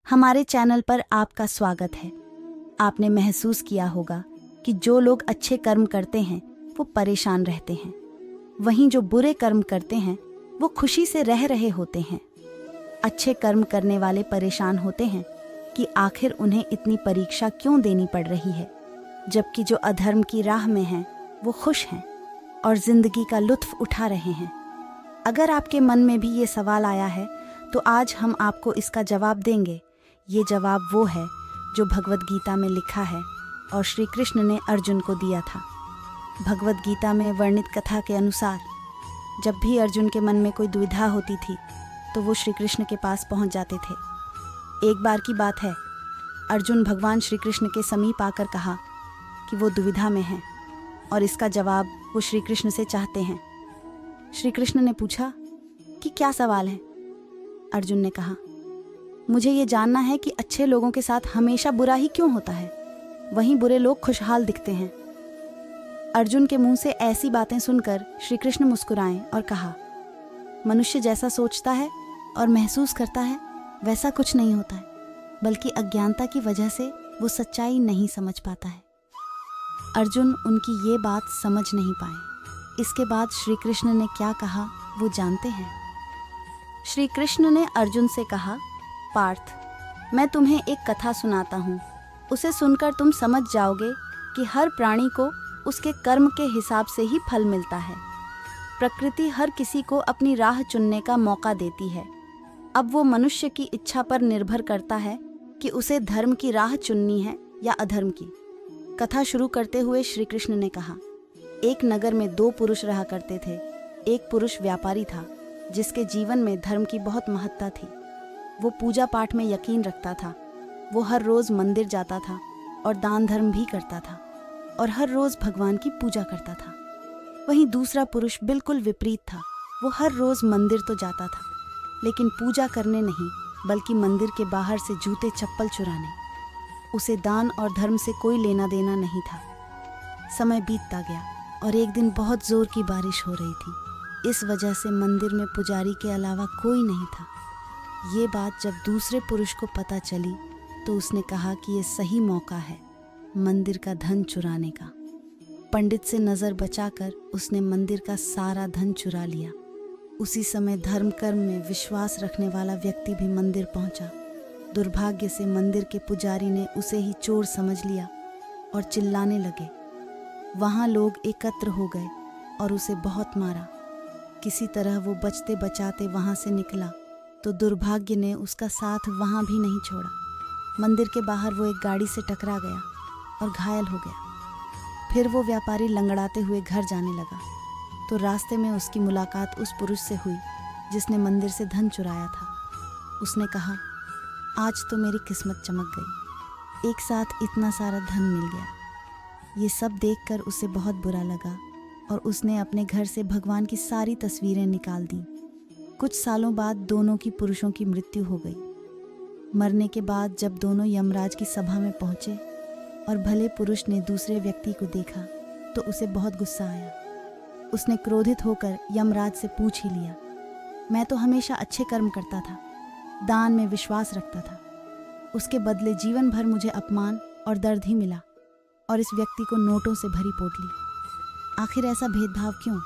हमारे चैनल पर आपका स्वागत है। आपने महसूस किया होगा कि जो लोग अच्छे कर्म करते हैं वो परेशान रहते हैं, वहीं जो बुरे कर्म करते हैं वो खुशी से रह रहे होते हैं। अच्छे कर्म करने वाले परेशान होते हैं कि आखिर उन्हें इतनी परीक्षा क्यों देनी पड़ रही है, जबकि जो अधर्म की राह में हैं वो खुश हैं और जिंदगी का लुत्फ उठा रहे हैं। अगर आपके मन में भी ये सवाल आया है तो आज हम आपको इसका जवाब देंगे। ये जवाब वो है जो भगवद गीता में लिखा है और श्री कृष्ण ने अर्जुन को दिया था। भगवद गीता में वर्णित कथा के अनुसार जब भी अर्जुन के मन में कोई दुविधा होती थी तो वो श्री कृष्ण के पास पहुंच जाते थे। एक बार की बात है, अर्जुन भगवान श्री कृष्ण के समीप आकर कहा कि वो दुविधा में हैं और इसका जवाब वो श्री कृष्ण से चाहते हैं। श्री कृष्ण ने पूछा कि क्या सवाल है। अर्जुन ने कहा, मुझे ये जानना है कि अच्छे लोगों के साथ हमेशा बुरा ही क्यों होता है, वहीं बुरे लोग खुशहाल दिखते हैं। अर्जुन के मुंह से ऐसी बातें सुनकर श्री कृष्ण मुस्कुराए और कहा, मनुष्य जैसा सोचता है और महसूस करता है वैसा कुछ नहीं होता है, बल्कि अज्ञानता की वजह से वो सच्चाई नहीं समझ पाता है। अर्जुन उनकी ये बात समझ नहीं पाए। इसके बाद श्री कृष्ण ने क्या कहा वो जानते हैं। श्री कृष्ण ने अर्जुन से कहा, पार्थ, मैं तुम्हें एक कथा सुनाता हूँ। उसे सुनकर तुम समझ जाओगे कि हर प्राणी को उसके कर्म के हिसाब से ही फल मिलता है। प्रकृति हर किसी को अपनी राह चुनने का मौका देती है। अब वो मनुष्य की इच्छा पर निर्भर करता है कि उसे धर्म की राह चुननी है या अधर्म की। कथा शुरू करते हुए श्री कृष्ण ने कहा, एक नगर में दो पुरुष रहा करते थे। एक पुरुष व्यापारी था जिसके जीवन में धर्म की बहुत महत्ता थी। वो पूजा पाठ में यकीन रखता था। वो हर रोज़ मंदिर जाता था और दान धर्म भी करता था और हर रोज़ भगवान की पूजा करता था। वहीं दूसरा पुरुष बिल्कुल विपरीत था। वो हर रोज़ मंदिर तो जाता था लेकिन पूजा करने नहीं, बल्कि मंदिर के बाहर से जूते चप्पल चुराने। उसे दान और धर्म से कोई लेना देना नहीं था। समय बीतता गया और एक दिन बहुत ज़ोर की बारिश हो रही थी। इस वजह से मंदिर में पुजारी के अलावा कोई नहीं था। ये बात जब दूसरे पुरुष को पता चली तो उसने कहा कि ये सही मौका है मंदिर का धन चुराने का। पंडित से नज़र बचाकर उसने मंदिर का सारा धन चुरा लिया। उसी समय धर्म कर्म में विश्वास रखने वाला व्यक्ति भी मंदिर पहुंचा। दुर्भाग्य से मंदिर के पुजारी ने उसे ही चोर समझ लिया और चिल्लाने लगे। वहाँ लोग एकत्र हो गए और उसे बहुत मारा। किसी तरह वो बचते बचाते वहाँ से निकला तो दुर्भाग्य ने उसका साथ वहाँ भी नहीं छोड़ा। मंदिर के बाहर वो एक गाड़ी से टकरा गया और घायल हो गया। फिर वो व्यापारी लंगड़ाते हुए घर जाने लगा तो रास्ते में उसकी मुलाकात उस पुरुष से हुई जिसने मंदिर से धन चुराया था। उसने कहा, आज तो मेरी किस्मत चमक गई, एक साथ इतना सारा धन मिल गया। ये सब देखकर उसे बहुत बुरा लगा और उसने अपने घर से भगवान की सारी तस्वीरें निकाल दी। कुछ सालों बाद दोनों की पुरुषों की मृत्यु हो गई। मरने के बाद जब दोनों यमराज की सभा में पहुंचे और भले पुरुष ने दूसरे व्यक्ति को देखा तो उसे बहुत गुस्सा आया। उसने क्रोधित होकर यमराज से पूछ ही लिया, मैं तो हमेशा अच्छे कर्म करता था, दान में विश्वास रखता था, उसके बदले जीवन भर मुझे अपमान और दर्द ही मिला और इस व्यक्ति को नोटों से भरी पोटली। आखिर ऐसा भेदभाव क्यों?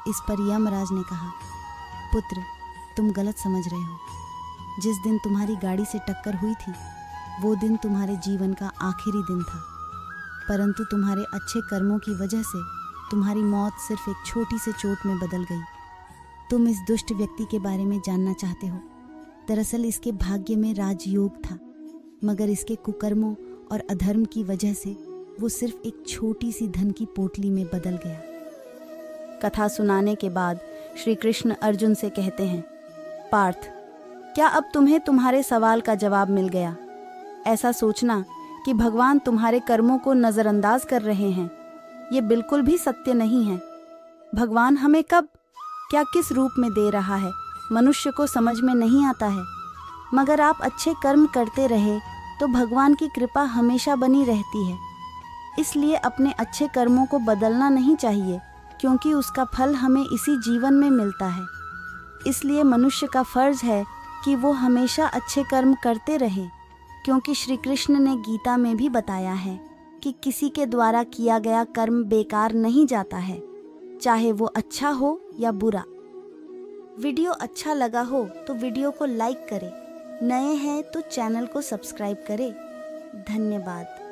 इस पर यमराज ने कहा, पुत्र, तुम गलत समझ रहे हो। जिस दिन तुम्हारी गाड़ी से टक्कर हुई थी वो दिन तुम्हारे जीवन का आखिरी दिन था, परंतु तुम्हारे अच्छे कर्मों की वजह से तुम्हारी मौत सिर्फ एक छोटी सी चोट में बदल गई। तुम इस दुष्ट व्यक्ति के बारे में जानना चाहते हो। दरअसल इसके भाग्य में राजयोग था, मगर इसके कुकर्मों और अधर्म की वजह से वो सिर्फ एक छोटी सी धन की पोटली में बदल गया। कथा सुनाने के बाद श्री कृष्ण अर्जुन से कहते हैं, पार्थ, क्या अब तुम्हें तुम्हारे सवाल का जवाब मिल गया? ऐसा सोचना कि भगवान तुम्हारे कर्मों को नज़रअंदाज कर रहे हैं, ये बिल्कुल भी सत्य नहीं है। भगवान हमें कब, क्या, किस रूप में दे रहा है मनुष्य को समझ में नहीं आता है। मगर आप अच्छे कर्म करते रहे तो भगवान की कृपा हमेशा बनी रहती है। इसलिए अपने अच्छे कर्मों को बदलना नहीं चाहिए, क्योंकि उसका फल हमें इसी जीवन में मिलता है। इसलिए मनुष्य का फर्ज है कि वो हमेशा अच्छे कर्म करते रहे, क्योंकि श्री कृष्ण ने गीता में भी बताया है कि किसी के द्वारा किया गया कर्म बेकार नहीं जाता है, चाहे वो अच्छा हो या बुरा। वीडियो अच्छा लगा हो तो वीडियो को लाइक करें, नए हैं तो चैनल को सब्सक्राइब करें। धन्यवाद।